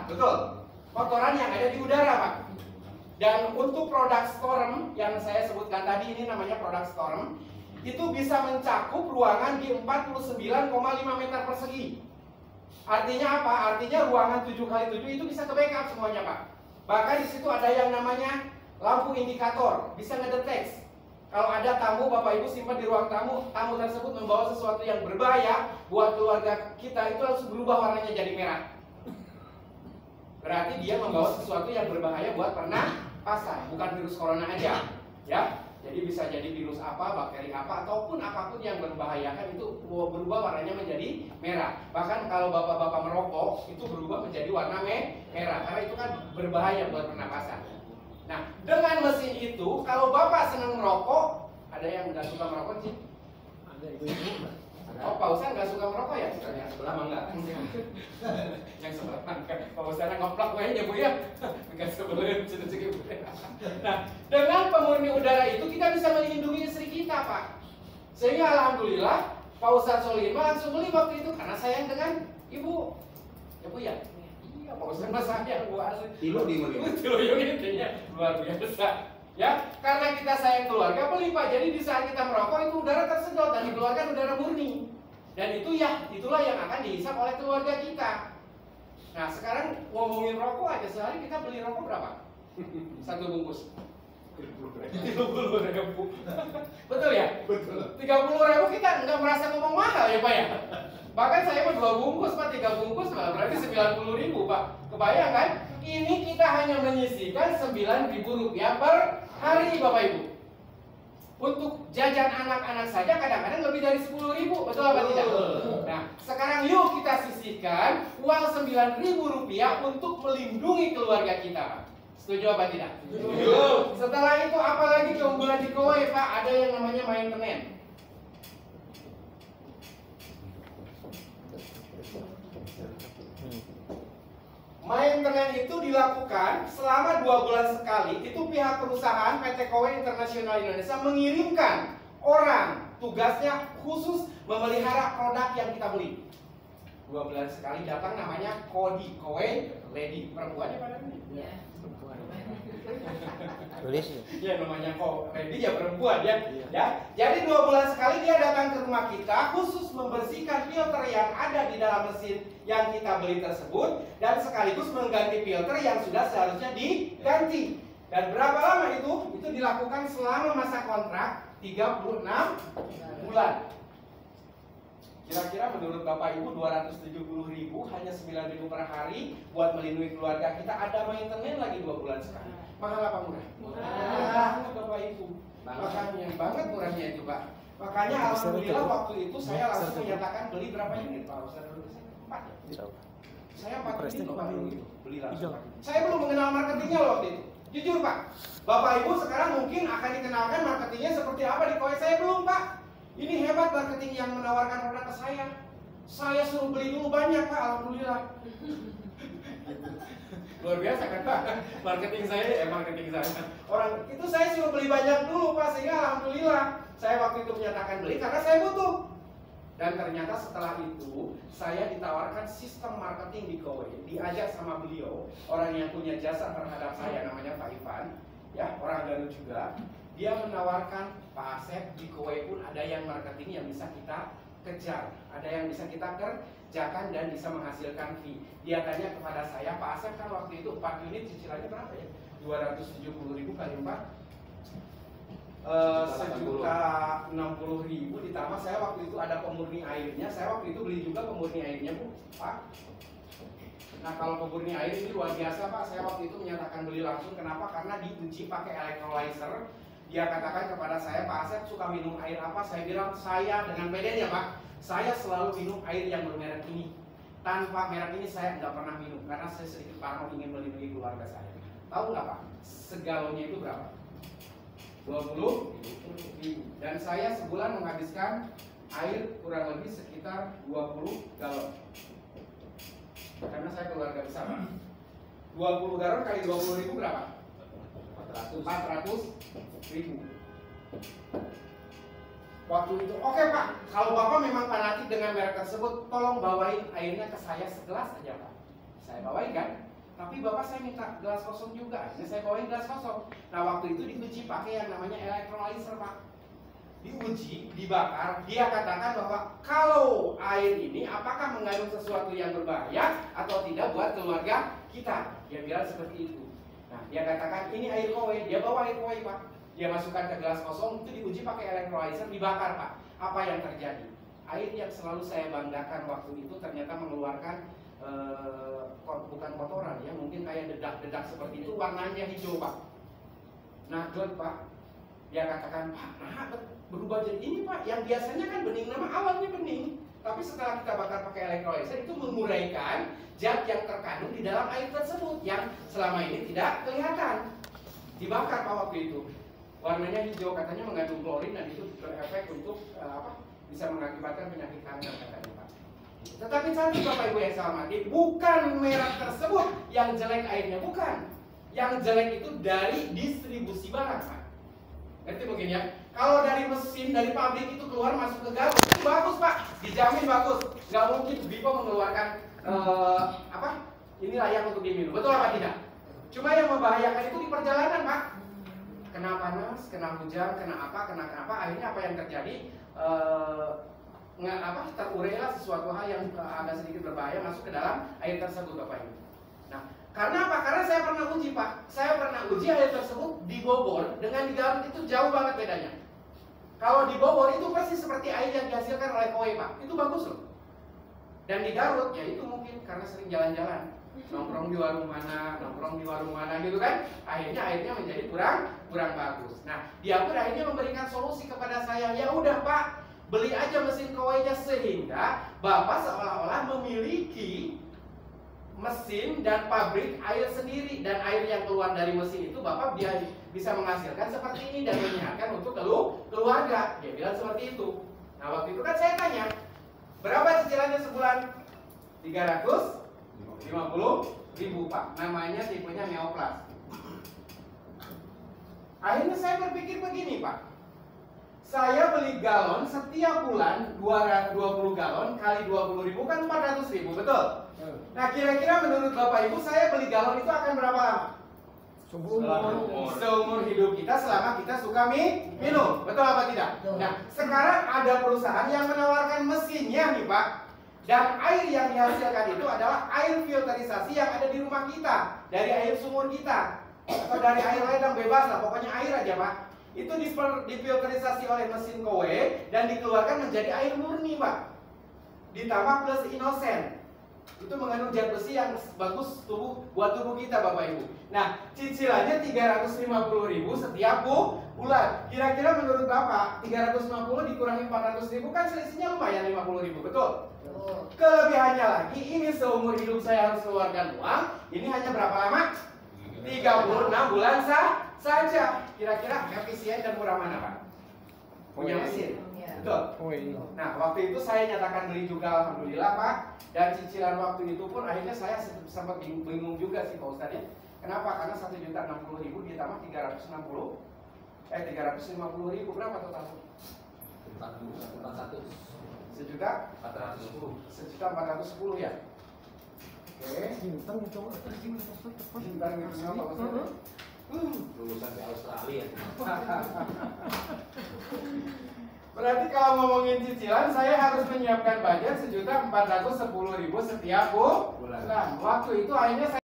betul. Kotoran yang ada di udara, Pak. Dan untuk produk storm yang saya sebutkan tadi, ini namanya produk storm, itu bisa mencakup ruangan di 49,5 meter persegi. Artinya apa? Artinya ruangan 7x7 itu bisa ke backup semuanya, Pak. Bahkan di situ ada yang namanya lampu indikator, bisa ngedeteksi. Kalau ada tamu, Bapak Ibu simpan di ruang tamu, tamu tersebut membawa sesuatu yang berbahaya buat keluarga kita, itu langsung berubah warnanya jadi merah. Berarti dia membawa sesuatu yang berbahaya buat pernapasan, bukan virus corona aja, ya. Jadi bisa jadi virus apa, bakteri apa, ataupun apapun yang membahayakan itu berubah warnanya menjadi merah. Bahkan kalau bapak-bapak merokok itu berubah menjadi warna merah, karena itu kan berbahaya buat pernapasan. Nah, dengan mesin itu, kalau bapak senang merokok, ada yang nggak suka merokok sih? Ada ibu-ibu. Oh, Pak Ustadz nggak suka merokok ya? Yang sebelah mah enggak. Yang sebelah enggak. Pak Ustadz ngoplak kayaknya Bu ya. Enggak sebelum cek-cek. Nah, dengan pemurni udara itu kita bisa melindungi istri kita, Pak. Sehingga alhamdulillah Pak Ustadz Solimah langsung beli waktu itu karena sayang dengan Ibu. Ya Bu ya? Iya, Pak Ustadz mah sayang Bu asli. Tilu di mana? Tilu unitnya luar biasa. Ya, karena kita sayang keluarga beli, Pak. Jadi di saat kita merokok itu udara tersedot dan dikeluarkan udara murni. Dan itu ya, itulah yang akan dihisap oleh keluarga kita. Nah, sekarang ngomongin rokok aja, sehari kita beli rokok berapa? Satu bungkus. 30.000. Betul ya? Betul. 30.000 kita nggak merasa ngomong mahal ya, Pak ya? Bahkan saya mau 2 bungkus, Pak, 3 bungkus, berarti 90.000, Pak. Kebayang kan? Ini kita hanya menyisihkan 9.000 rupiah per hari, Bapak Ibu. Untuk jajan anak-anak saja kadang-kadang lebih dari 10.000, betul apa tidak? Nah, sekarang yuk kita sisihkan uang 9.000 rupiah untuk melindungi keluarga kita, Pak. Setuju apa tidak? Setuju. Setelah itu apalagi keunggulan di Kowai, Pak? Ada yang namanya maintenance. Maintenance itu dilakukan selama 2 bulan sekali. Itu pihak perusahaan PT Kowai Internasional Indonesia mengirimkan orang, tugasnya khusus memelihara produk yang kita beli. 2 bulan sekali datang, namanya Kodi, Kowai Lady. Perempuannya pada ini? Iya. Tulis ya. Ya namanya kok Lady ya perempuan ya. Iya. Ya. Jadi 2 bulan sekali dia datang ke rumah kita khusus membersihkan filter yang ada di dalam mesin yang kita beli tersebut dan sekaligus mengganti filter yang sudah seharusnya diganti. Dan berapa lama itu? Itu dilakukan selama masa kontrak 36 bulan. Kira-kira menurut Bapak Ibu 270.000 hanya 9.000 per hari buat melindungi keluarga kita, ada maintenance lagi 2 bulan sekali. Mahal apa murah? Murah, Bapak Ibu. Makanya banget murahnya itu, Pak. Makanya alhamdulillah waktu itu saya langsung menyatakan beli berapa unit, Pak Ustaz? 4. Saya 4 unit Pak itu beli langsung. Saya belum mengenal marketingnya loh waktu itu. Jujur, Pak. Bapak Ibu sekarang mungkin akan dikenalkan marketingnya seperti apa di Kowai, saya belum, Pak. Ini hebat marketing yang menawarkan produk ke saya. Saya suruh beli dulu banyak, Pak, alhamdulillah. Luar biasa kan, Pak? Marketing saya. Orang itu saya suruh beli banyak dulu, Pak, sehingga alhamdulillah saya waktu itu menyatakan beli karena saya butuh. Dan ternyata setelah itu saya ditawarkan sistem marketing di Kowai, diajak sama beliau, orang yang punya jasa terhadap saya namanya Pak Ivan, ya, orang Garut juga. Dia menawarkan, Pak Asep, di Kowai pun ada yang marketing yang bisa kita kejar, ada yang bisa kita kerjakan dan bisa menghasilkan fee. Dia tanya kepada saya, Pak Asep kan waktu itu 4 unit cicilannya berapa ya? 270.000 kali 4 1.060.000 ditambah saya waktu itu ada pemurni airnya. Saya waktu itu beli juga pemurni airnya, Bu, Pak. Nah, kalau pemurni air ini luar biasa, Pak. Saya waktu itu menyatakan beli langsung. Kenapa? Karena diuji pakai electrolyzer. Dia katakan kepada saya, Pak Asep suka minum air apa? Saya bilang, saya dengan bedanya, Pak, saya selalu minum air yang bermerek ini. Tanpa merek ini saya nggak pernah minum karena saya sedikit parno ingin melindungi keluarga saya. Tahu nggak, Pak? Segalonnya itu berapa? 20.000. Dan saya sebulan menghabiskan air kurang lebih sekitar 20 galon. Karena saya keluarga besar, Pak. 20 galon kali 20.000 berapa? 400.000. Waktu itu, oke Pak, kalau Bapak memang fanatik dengan merek tersebut, tolong bawain airnya ke saya segelas aja, Pak. Saya bawain kan? Tapi bapak saya minta gelas kosong juga, akhirnya saya bawain gelas kosong. Nah waktu itu diuji pakai yang namanya electrolyzer pak. Diuji, dibakar, dia katakan bahwa kalau air ini apakah mengandung sesuatu yang berbahaya atau tidak buat keluarga kita. Dia bilang seperti itu. Nah dia katakan ini air kowe, dia bawa air kowe pak. Dia masukkan ke gelas kosong, itu diuji pakai electrolyzer, dibakar pak. Apa yang terjadi? Air yang selalu saya banggakan waktu itu ternyata mengeluarkan bukan kotoran ya, mungkin kayak dedak-dedak seperti itu, warnanya hijau pak. Nah gelap pak. Dia katakan, Pak, nah berubah jadi ini Pak, yang biasanya kan bening, nama awalnya bening, tapi setelah kita bakar pakai electrolyzer itu menguraikan zat yang terkandung di dalam air tersebut yang selama ini tidak kelihatan. Dibakar Pak waktu itu, warnanya hijau, katanya mengandung klorin dan itu berefek untuk bisa mengakibatkan penyakit kanker katanya Pak. Tetapi cantik Bapak Ibu yang saya hormati, bukan merek tersebut yang jelek airnya, bukan. Yang jelek itu dari distribusi barang Pak. Ngerti mungkin ya? Kalau dari mesin, dari pabrik itu keluar masuk ke gas, itu bagus Pak, dijamin bagus. Nggak mungkin Bipom mengeluarkan ini layak untuk diminum, betul apa tidak? Cuma yang membahayakan itu di perjalanan Pak. Kena panas, kena hujan, kena apa, akhirnya apa yang terjadi? Terurailah sesuatu hal yang agak sedikit berbahaya masuk ke dalam air tersebut Bapak Ibu. Nah, karena apa? Karena saya pernah uji Pak. Saya pernah uji air tersebut di Bogor dengan di Garut itu jauh banget bedanya. Kalau di Bogor itu persis seperti air yang dihasilkan oleh kowe Pak. Itu bagus loh. Dan di Garut ya itu mungkin karena sering jalan-jalan, nongkrong di warung mana gitu kan. Akhirnya airnya menjadi kurang bagus. Nah, dia pun akhirnya memberikan solusi kepada saya. Ya udah Pak, beli aja mesin kowe-nya sehingga Bapak seolah-olah memiliki mesin dan pabrik air sendiri, dan air yang keluar dari mesin itu Bapak bisa menghasilkan seperti ini dan menyehatkan untuk keluarga. Dia bilang seperti itu. Nah waktu itu kan saya tanya, berapa cicilannya sebulan? 350.000 Pak. Namanya tipenya Neoplas. Akhirnya saya berpikir begini Pak, saya beli galon setiap bulan 220 galon kali 20.000 kan 400.000, betul? Nah kira-kira menurut Bapak Ibu saya beli galon itu akan berapa lama? Seumur hidup kita selama kita suka minum, betul apa tidak? Nah sekarang ada perusahaan yang menawarkan mesinnya nih Pak, dan air yang dihasilkan itu adalah air filterisasi yang ada di rumah kita, dari air sumur kita atau dari air ledang, bebas lah, pokoknya air aja Pak. Itu difilterisasi oleh mesin kowe dan dikeluarkan menjadi air murni Pak, ditambah plus inosen. Itu mengandung zat besi yang bagus buat tubuh kita Bapak Ibu. Nah cicilannya 350.000 setiap bulan. Kira-kira menurut Bapak 350 dikurangi 400.000 kan selisihnya lumayan 50.000, betul? Kelebihannya lagi, ini seumur hidup saya harus keluarkan uang. Ini hanya berapa lama? 36 bulan saja. Kira-kira efisien dan murah mana Pak? Punya mesin, betul? Nah waktu itu saya nyatakan beli juga, alhamdulillah Pak. Dan cicilan waktu itu pun akhirnya saya sempat bingung juga sih Pak Ustadz ya. Kenapa? Karena 1.060.000 ditambah 350.000 berapa total? 1.410 ya. Oke. Bintang itu sama Pak Ustadz. Lulusan di Australia. Berarti kalau ngomongin cicilan, saya harus menyiapkan budget 1.410.000 setiap bulan. Waktu itu akhirnya saya